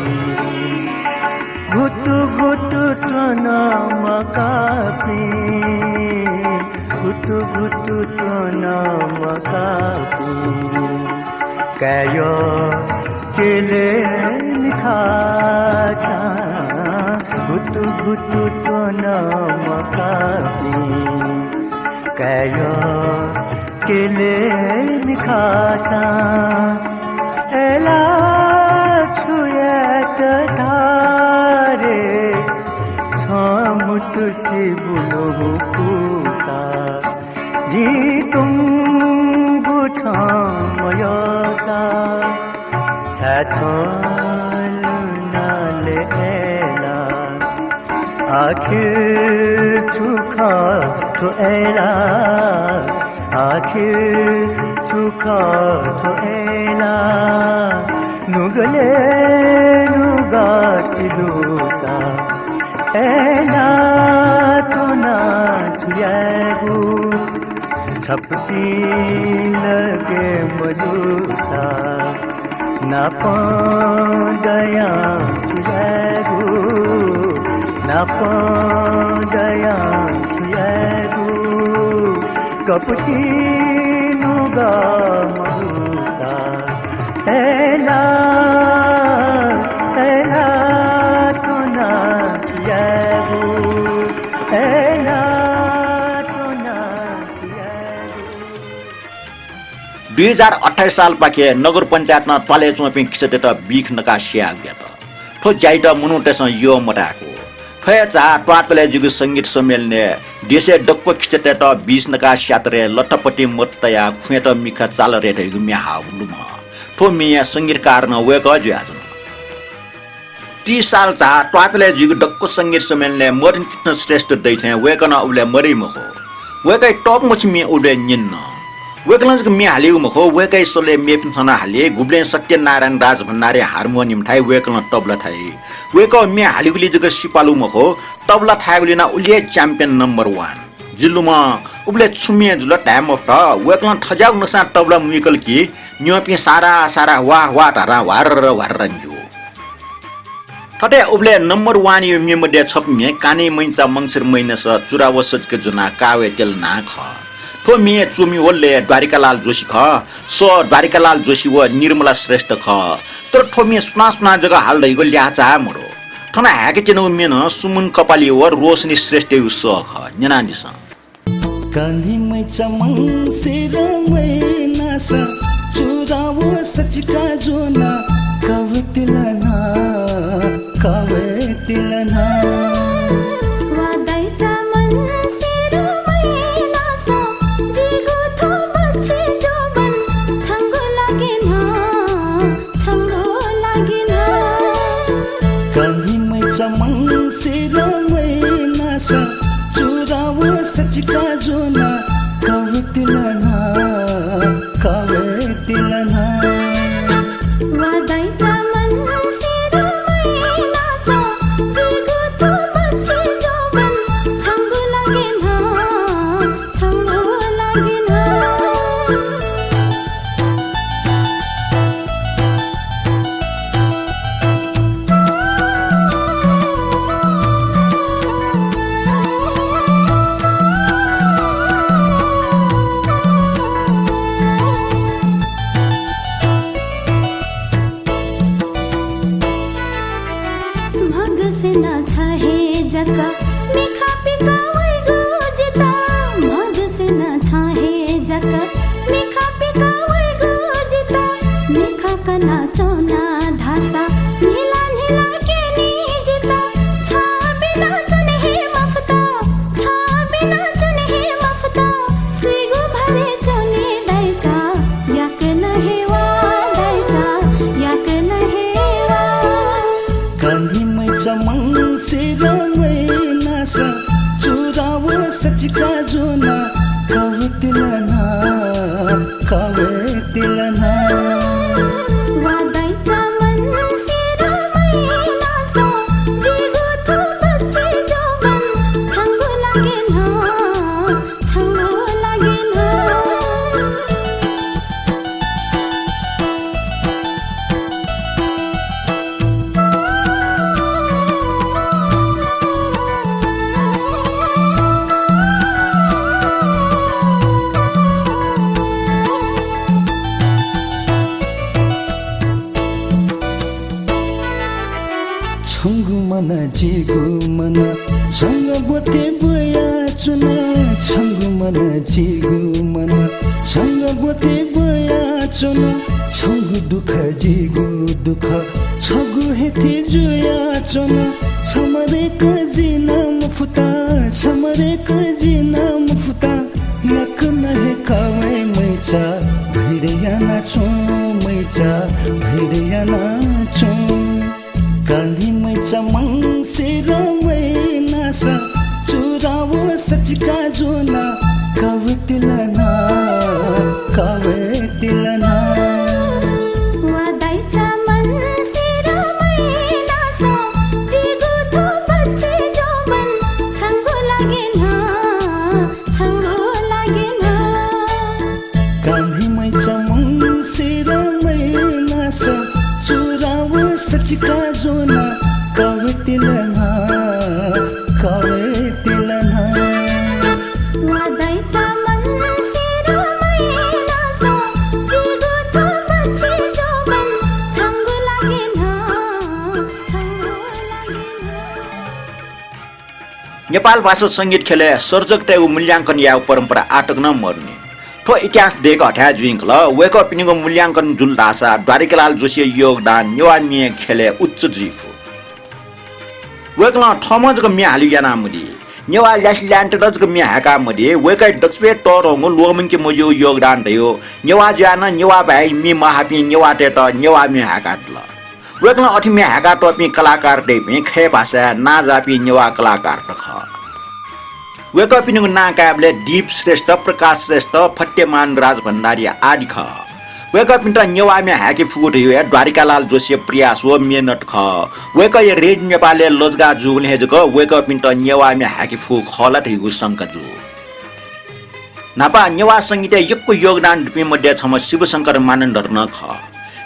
घुतु घुतु तना मकापी घुतु घुतु तना मकापी कायो केले निखाचा गुतु गुतु तो नमकापी कायो केले निखाचा एला छुयात धारे छमुतुसी बुलो कुसा जी तुम बुझा मयसा छछल नाले एला आखिर चुका तो एला आखिर चुका तो एला नुगले नुगा तिलुसा एला तो ना छुयागु छपटी लगे मजुसा ना पादया छुयागु ना पादया छुयागु कपटी नुगा मजुसा एला एला तो ना छुयागु एला तो ना छुयागु 2028 साल पाके नगर पञ्चायत न तले चोपी खिचते त बिख नकासिया ग्या त ठो जाइट मुनुटेस यो मराको फयचा ट्वाटले जुग संगीत सम्मेलने देशे डक्प खिचते त 20 नकासियातरे लटपटी मर्तया खुएट मिखा चाल रे ढैगु म्या हाउलुम ठो मिया संगीतकार न वेक ज्याजन 30 साल चा ट्वाटले जुग डक्को संगीत सम्मेलने मरिन कृष्ण श्रेष्ठ दैथे वेक न उले मरि मखो वेकै टप मछमी उले निन्न वेकलंज मे हालिउ मखो वेकै सोले मे पिन्थना हाले गुब्ले सत्यनारायण राज भन्नारे हार्मोनियम ठाई वेकल तबला ठाई वेक मे हालिगुली जग सिपालु मखो तबला ठागुलिना उले च्याम्पियन नम्बर 1 जिल्लुमा उबले छुमिए जुल टाइम अफ त वेकल ठजाउ नसा तबला मुइकल कि न्योपि सारा सारा वाह वाह तारा वार वार न्यु ठटे उबले नम्बर 1 यो मे मध्ये छपमे काने मैचा मंगसिर महिनास चुरावसज के जुना कावे तेल ना ख ठो मिए चुमी ओले द्वारिकालाल जोशी ख सो द्वारिकालाल जोशी व निर्मला श्रेष्ठ ख तर ठो मिए सुना सुना जगह हाल रहिगो ल्याचा मरो ठना हाके चेनो मेन सुमुन कपाली व रोशनी श्रेष्ठ यु स ख न्यानादिस कान्ही मैचा मंगसिर महिनास चुरावसज का जुना कावे तेल ना वादाइचा मनसिर महिनास जिगो थो बच्चे जोबन छंगो लागिन कान्ही मैचा मंगसिर महिनास चुरावसज का जुना कावे तेल ना वादाइचा मनसिर महिनास जिगो थो बच्चे जोबन छंगो लागिन छङ्गु मन जिगु मन छङ्ग बोते बया चोन छङ्गु दुख जिगु दुख छगु हेथे जुया चोन समरे कजिना मुफुता समरे कजिना मुफुता यक नहे कावे मैचा भैरिया नाचो मैचा भैरिया नाचो काली मैचा मंगसेर मैनासा चुरावो सचिका जोना कावे तिलना वादाईचा मनसेर मैनासा जिगु तो बच्चे जोवन छंगो लागेन काली मैचा मंगसेर मैनासा चुरावो सचिका जोना कावे तिलना वादाईचा मनसेर मैनासा जिगु तो बच्चे जोवन छंगो लागेन नेपाल भाषा संगीत खेले सर्जक टेगु मूल्याङ्कन या परम्परा आटक न मर्ने ठो इतिहास देख हट्या जुइङ्कल वेक पिनिगो मूल्याङ्कन जुल दासा द्वारिकालाल जोशी योगदान नेवा मिए खेले उच्च जिफु वेकला थमजको मिया हालि याना मुदि नेवा ल्यान्टडजको मिया हाका मुदि वेकै दक्षबे टोरंगो लोगमनके मजो योगदान दयो नेवा ज्याना नेवा भाइ मि महापि नेवा टेट नेवा मिया हाका ल वेकला अठि मिया हाका टपि कलाकार देपि खे भाषा ना जापि नेवा कलाकार तख वेक पिनिगो नाकाबले दीप श्रेष्ठ प्रकाश श्रेष्ठ फट्टेमान राज भण्डारी आदि ख वेक पिन्ट नेवा मिया हाकी फुट यो द्वारिकालाल जोशी प्रयास हो मेहनत ख वेक रेड नेपालले लजगा जुगले हेजको वेक पिन्ट नेवा मिया हाकी फु खलत हिगु संकजु नापा नेवा संगीत यक्को योगदान दुपि मध्ये छम शिवशंकर मानन्दर न ख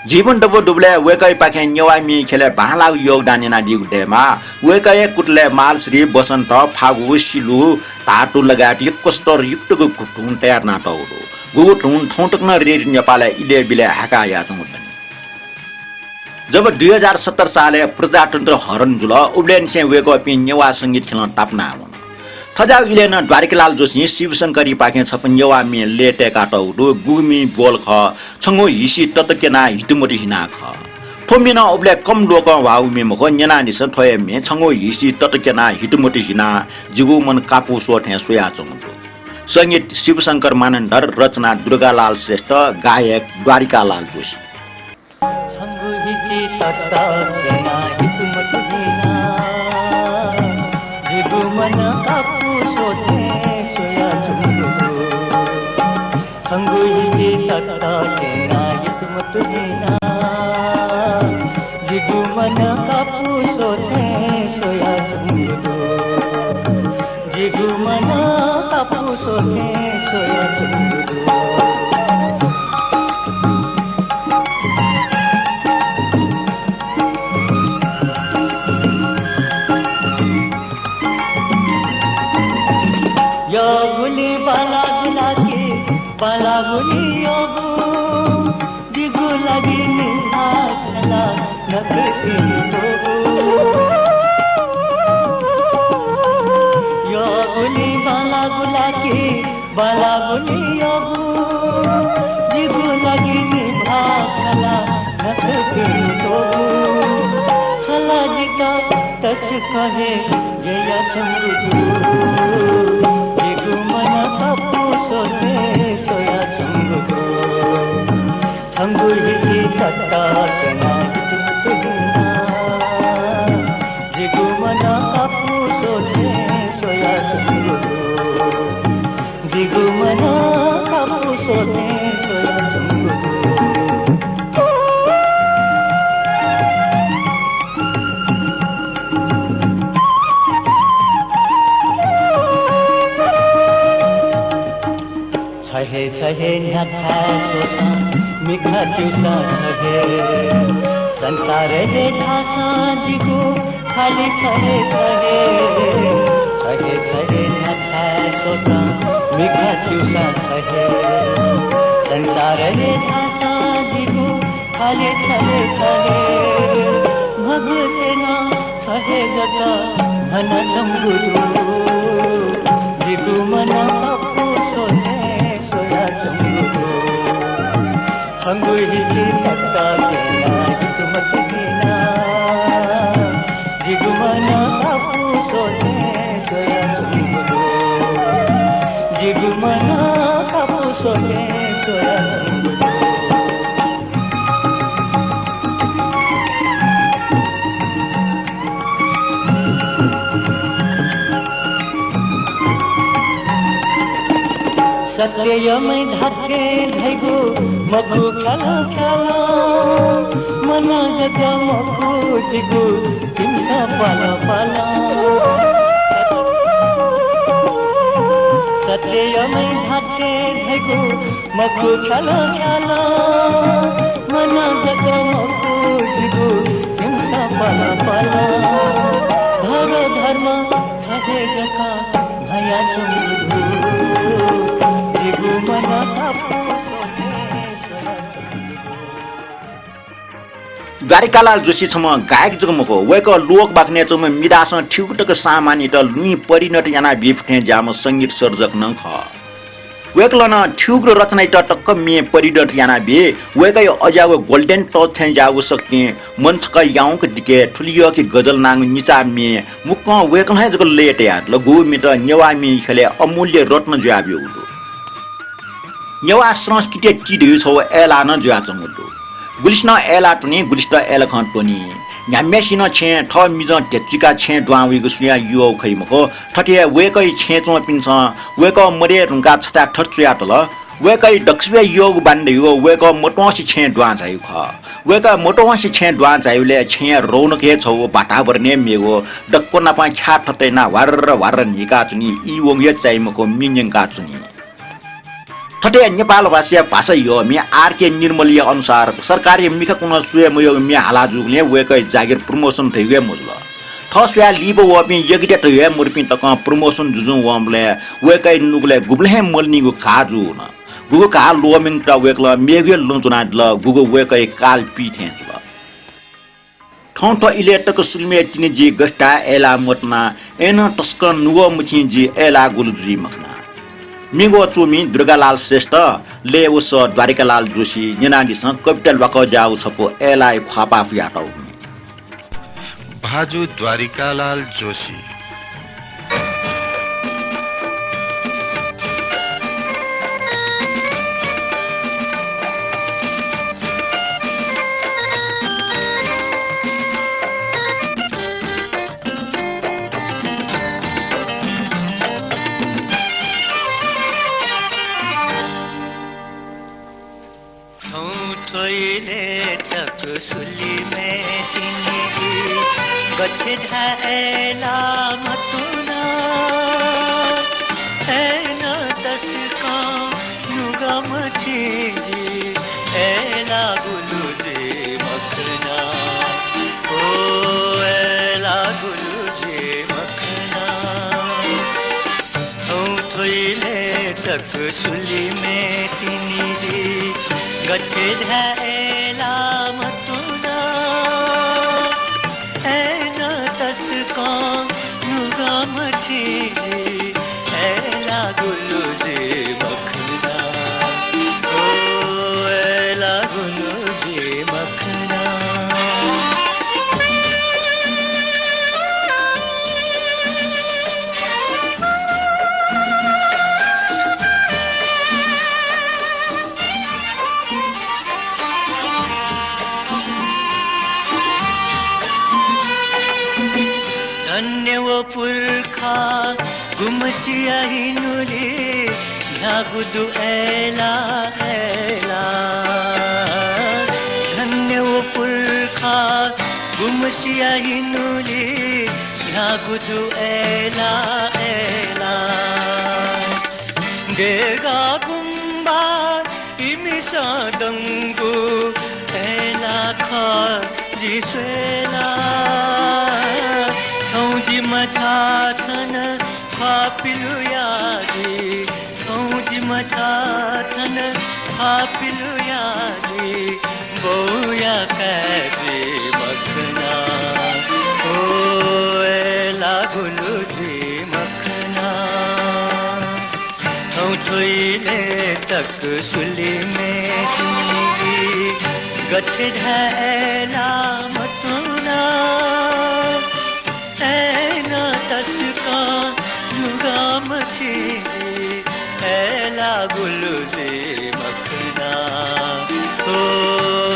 जीवन डबो डुबले वेकै पाखे नेवा मि खेले भाला योगदान ना दिगु डेमा वेकै कुटले मालश्री बसन्त फागु सिलु ताटु लगाट यक्को स्तर युक्तको कुटुन तयार ना टौरो गुटुन थौटक्न रेड नेपाल इले बिले हाका या मुद्दनी जब 2070 साले प्रजातन्त्र हरण जुल उब्लेन से वेको पि नेवा संगीत खेल्न ताप्ना हुन थजाउ इलेन द्वारिकालाल जोशी शिवशंकरी पाखे छफन नेवा मि लेटे काटौडु गुमी बोल ख छंगो हिसी ततकेना हितुमति हिना ख थोमिन उब्ले कम लोक वाउ मि मख नेना निस थोय मि छंगो हिसी ततकेना हितुमति हिना जिगु मन कापु सोठे सोया चंगु संगीत शिवशंकर मानन्दर रचना दुर्गालाल श्रेष्ठ गायक द्वारिकालाल जोशी छंगु हिसी तत्ता केना हितुमति हिना जिगु मन कापु सोठे सोया चंगु छंगु हिसी तत्ता केना हितुमति हिना जिगु मन कापु सोठे सोया चंगु जिगु मन कापु सोठे सोया चंगु योगुली बाला गुली योगु जिगु लगी निहा छला नकती योगु योगुली बाला गुली योगु जिगु लगी निहा छला नकती योगु छला जिका तस कहे जया चंद्र मन कापु सोठे सोया चंगु छंगु हिसी तत्ता केना हितुमति हिना जिगु मन कापु सोठे सोया चंगु जिगु मन कापु सोठे सोया चंगु छहे न्याथा सोसा मिखा दिउसा छहे संसारले ढासा जिगु खाली छहे न्याथा सोसा मिखा दिउसा छहे संसारले ढासा जिगु खाली छहे भगसेना छहे जता भन चंगुरु जिगु मन कापु सोने सोया चंगु छंगु हिसी तक्का केना हित मत केना जिगु मन कापु सोने सोया चंगु जिगु मन कापु सोने सोया चंगु सत्यमै धाके धैगु मखु ख्यालो ख्यालो मन जग मखु जिगु तिमस पालो पालो सत्यमै धाके धैगु मखु ख्यालो ख्यालो मन जग मखु जिगु तिमस पालो पालो धर्म धर्म छहे जका भया चुंगु द्वारिकालाल जोशी छम गायक जगमको वेक लोक बाख्ने चम मिदास ठिउटक सामान्य त लुई परिणत याना बिफठे जाम संगीत सर्जक न ख वेकलन ठिउक रचना त टक्क मे परिणत याना बे वेकै अजाव गोल्डन टच थे जाउ सक्ने मंच क याउक दिके ठुलियो कि गजल नाङ निचा मे मुक्क वेकल है जग लेट या लगु मिट नेवा मे खेले अमूल्य रत्न ज्याब्यो नेवा संस्कृति टिडे छौ एला न ज्या चंगु गुलिस्न एला टुनी गुलिस्ट एला खन टोनी न्यामेसिन छे ठ मिज टेचुका छे द्वावी गुसुया यो खैमको ठटे वेकै छे चो पिन्छ वेक मरे रुका छता ठचुया तल वेकै दक्षवे योग बान्डे यो वेक मोटोसी छे द्वा जायु ख वेक मोटोसी छे द्वा जायुले छे रौनके छौ बाटा बर्ने मेगो डक्को ना पा छा ठतैना वार वार निका चुनी इ वंगे चाइमको मिन्यंका चुनी ठटे नेपाल भाषा यो मि आरके निर्मलीय अनुसार सरकारी मिख कुन सुए मयो मि हालाजुगले वेकै जागिर प्रमोशन थैगे मुल थस्या लिबो वपि यगिटे थैगे मुरपि तक प्रमोशन जुजु वमले वेकै नुगले गुब्ले मलनिगु काजु न गुगु का लोमिङ त वेकल मेगे लुजुना ल गुगु वेकै काल पिथे ल ठौठ इलेटक सुलमे तिनी जी गस्टा एला मतना एन टस्क नुगो मुखि जी एला गुलजुई मखना मिगो चुमी दुर्गालाल श्रेष्ठ ले उस द्वारिकालाल जोशी निनादिस कविता वाक जाउ छफो एलाई खापा फियाटौ भाजु द्वारिकालाल जोशी सुली में तिनी गछ झैला मतुना ऐना तसका नुगम छीजी ऐला गुलु जे मखना ओ ऐला गुलु जे मखना थोइले तक सुली में तिनी जी गछ झैला जी ऐला गुलु जे मखना ओ ऐला गुलु जे मखना धन्य वो पुरखा गुमसिया हिनुले नागुदु ऐला ऐला धन्य वो पुरखा गुमसिया हिनुले नागुदु ऐला ऐला गेगा गुम्बा इमिसा दंगु ऐला खा जिसेला औजी मछाथन फापिलु यादी औजी मछाथन फापिलु यादी बोया कैसे मखना ओ ऐला गुलु जी मखना छोइले तक सुली में तिमी गठे झैला मतुना ऐना तस्का नुगा मछी ऐला गुलु जे मखना ओ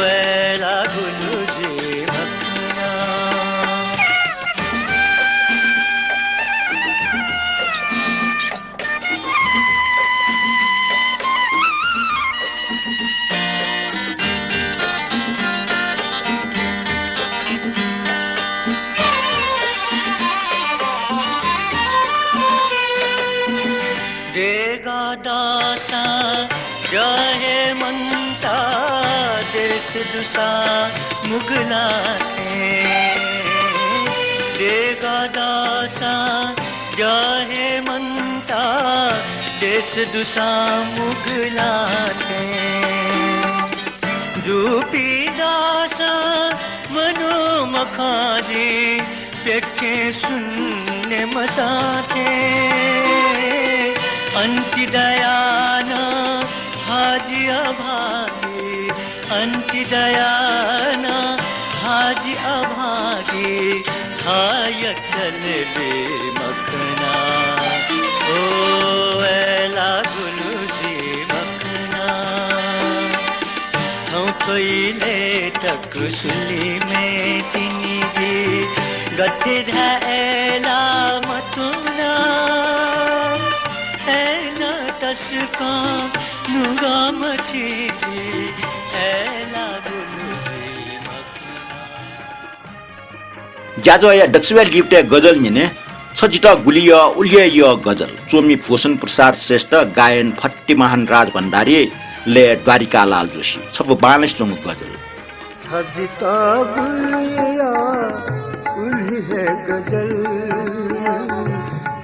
ऐला गुलु जे मखना देगा दासा रहे मनता देश दुसा मुगला थे देगा दासा रहे मनता देश दुसा मुगला थे रूपी दासा मनो मखाजी पेटे सुनने मसाते अंति दयाना हाजी अभागी अंति दयाना हाजी अभागी खायतल बे मखना ओ ऐला गुलूजी मखना हम कोइले तक सुली में तिनी जी गथे धैला मतुना ऐना तस्का नुगा मछी ऐला गुलूजी ज्याजो या दक्षिण गिफ्ट गजल निने छजिटा गुलिय उलिय गजल चोमी भूषण प्रसाद श्रेष्ठ गायन फट्टी महान राज भण्डारी ले द्वारिका लाल जोशी सब 42 जोंग गजल छजिटा गुलिया उलिय गजल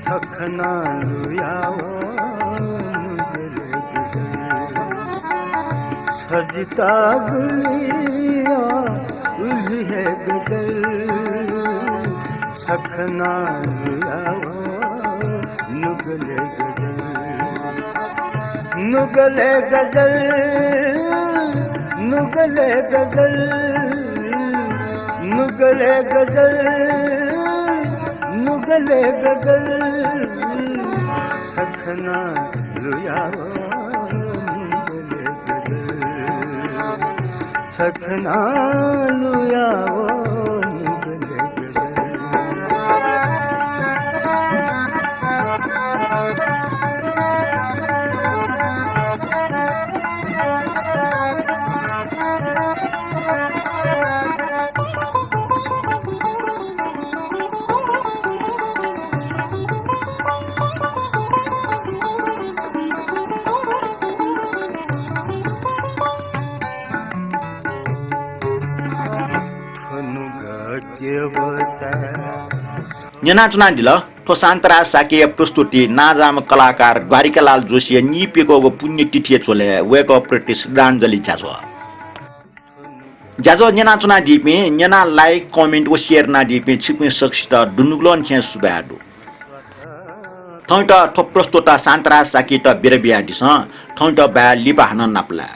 सखना लुयाओ छजिटा गुलिया उलिय गजल सखना लुयाओ नुगले गजल नुगले गजल नुगले गजल नुगले गजल नुगले गजल सखना लुयाओ नुगले गजल सखना लुयाओ नुगले गजल न्यनाचना दिल तो शान्तरा साके प्रस्तुति नाजाम कलाकार द्वारिका लाल जोशी निपेको पुण्यतिथि चोले वेक प्रति श्रद्धाञ्जलि जाजो जाजो न्यनाचना दिपे न्यना लाइक कमेन्ट व शेयर ना दिपे छिपे सक्सित दुनुग्लोन खे सुबाडु थौट थो प्रस्तुता शान्तरा साके त बेरबिया दिस थौट बा लिपा हन नाप्ला